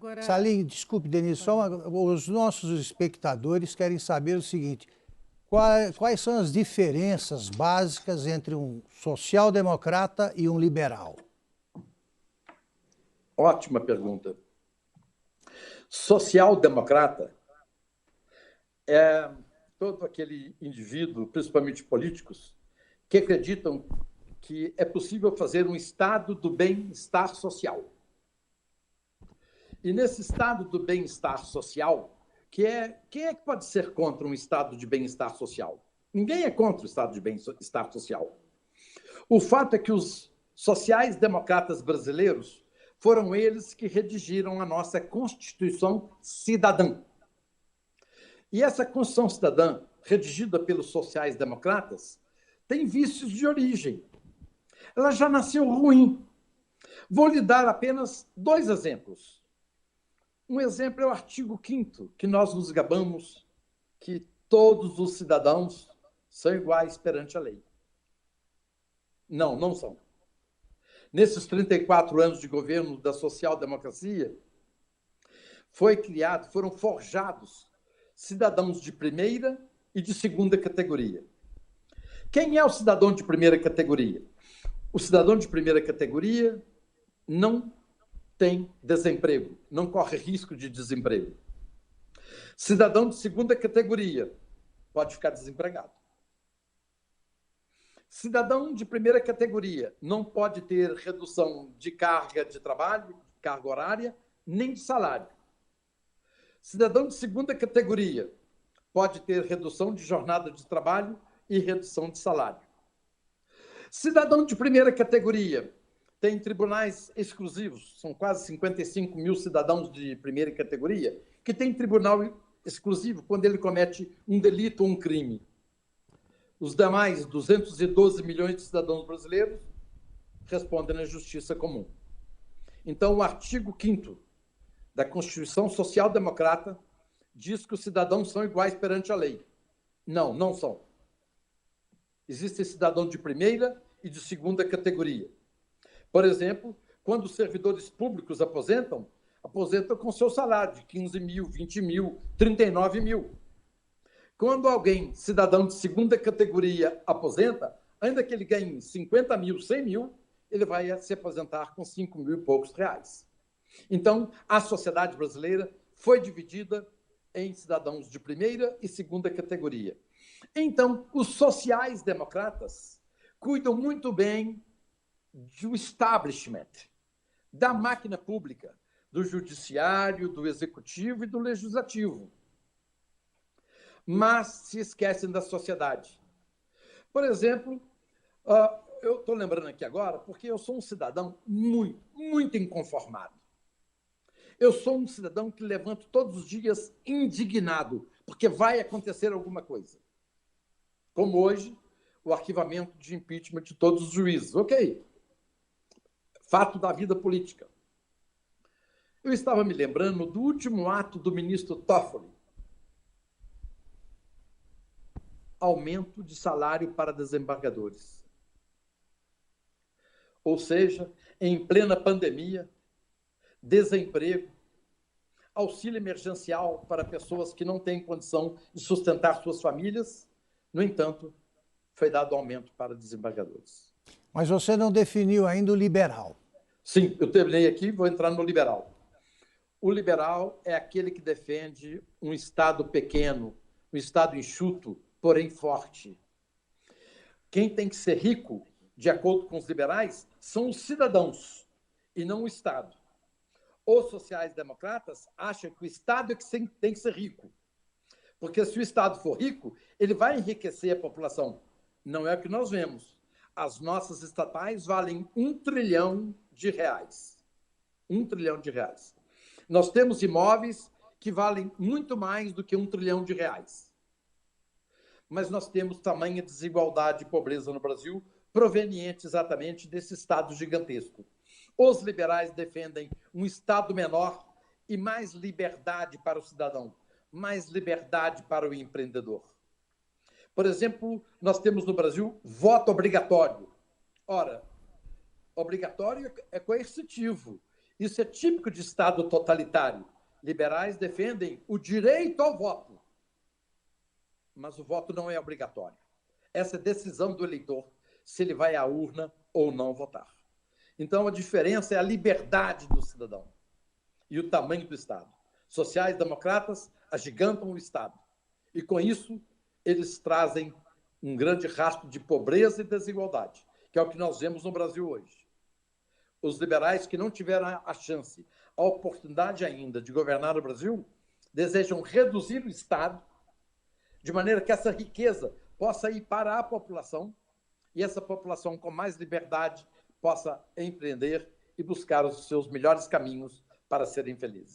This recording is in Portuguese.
Agora, Salim, desculpe, Denise, os nossos espectadores querem saber o seguinte: quais são as diferenças básicas entre um social-democrata e um liberal? Ótima pergunta. Social-democrata é todo aquele indivíduo, principalmente políticos, que acreditam que é possível fazer um estado do bem-estar social. E nesse estado do bem-estar social, quem é que pode ser contra um estado de bem-estar social? Ninguém é contra o estado de bem-estar social. O fato é que os sociais-democratas brasileiros foram eles que redigiram a nossa Constituição Cidadã. E essa Constituição Cidadã, redigida pelos sociais-democratas, tem vícios de origem. Ela já nasceu ruim. Vou lhe dar apenas 2 exemplos. Um exemplo é o artigo 5º, que nós nos gabamos que todos os cidadãos são iguais perante a lei. Não, não são. Nesses 34 anos de governo da social-democracia, foram forjados cidadãos de primeira e de segunda categoria. Quem é o cidadão de primeira categoria? O cidadão de primeira categoria não tem desemprego, não corre risco de desemprego. Cidadão de segunda categoria pode ficar desempregado. Cidadão de primeira categoria não pode ter redução de carga de trabalho, carga horária, nem de salário. Cidadão de segunda categoria pode ter redução de jornada de trabalho e redução de salário. Cidadão de primeira categoria tem tribunais exclusivos, são quase 55 mil cidadãos de primeira categoria que têm tribunal exclusivo quando ele comete um delito ou um crime. Os demais 212 milhões de cidadãos brasileiros respondem na justiça comum. Então, o artigo 5º da Constituição Social Democrata diz que os cidadãos são iguais perante a lei. Não, não são. Existem cidadãos de primeira e de segunda categoria. Por exemplo, quando os servidores públicos aposentam com seu salário de 15 mil, 20 mil, 39 mil. Quando alguém, cidadão de segunda categoria, aposenta, ainda que ele ganhe 50 mil, 100 mil, ele vai se aposentar com 5 mil e poucos reais. Então, a sociedade brasileira foi dividida em cidadãos de primeira e segunda categoria. Então, os sociais-democratas cuidam muito bem do establishment, da máquina pública, do judiciário, do executivo e do legislativo. Mas se esquecem da sociedade. Por exemplo, eu estou lembrando aqui agora porque eu sou um cidadão muito, muito inconformado. Eu sou um cidadão que levanto todos os dias indignado, porque vai acontecer alguma coisa. Como hoje, o arquivamento de impeachment de todos os juízes. Ok. Fato da vida política. Eu estava me lembrando do último ato do ministro Toffoli. Aumento de salário para desembargadores. Ou seja, em plena pandemia, desemprego, auxílio emergencial para pessoas que não têm condição de sustentar suas famílias. No entanto, foi dado aumento para desembargadores. Mas você não definiu ainda o liberal. Sim, eu terminei aqui, vou entrar no liberal. O liberal é aquele que defende um Estado pequeno, um Estado enxuto, porém forte. Quem tem que ser rico, de acordo com os liberais, são os cidadãos e não o Estado. Os sociais-democratas acham que o Estado é que tem que ser rico. Porque se o Estado for rico, ele vai enriquecer a população. Não é o que nós vemos. As nossas estatais valem R$1 trilhão. R$1 trilhão. Nós temos imóveis que valem muito mais do que R$1 trilhão. Mas nós temos tamanha desigualdade e pobreza no Brasil, proveniente exatamente desse Estado gigantesco. Os liberais defendem um Estado menor e mais liberdade para o cidadão, mais liberdade para o empreendedor. Por exemplo, nós temos no Brasil voto obrigatório. Ora, obrigatório é coercitivo. Isso é típico de Estado totalitário. Liberais defendem o direito ao voto, mas o voto não é obrigatório. Essa é decisão do eleitor, se ele vai à urna ou não votar. Então, a diferença é a liberdade do cidadão e o tamanho do Estado. Sociais-democratas agigantam o Estado. E, com isso, eles trazem um grande rastro de pobreza e desigualdade, que é o que nós vemos no Brasil hoje. Os liberais que não tiveram a chance, a oportunidade ainda de governar o Brasil, desejam reduzir o Estado de maneira que essa riqueza possa ir para a população e essa população com mais liberdade possa empreender e buscar os seus melhores caminhos para serem felizes.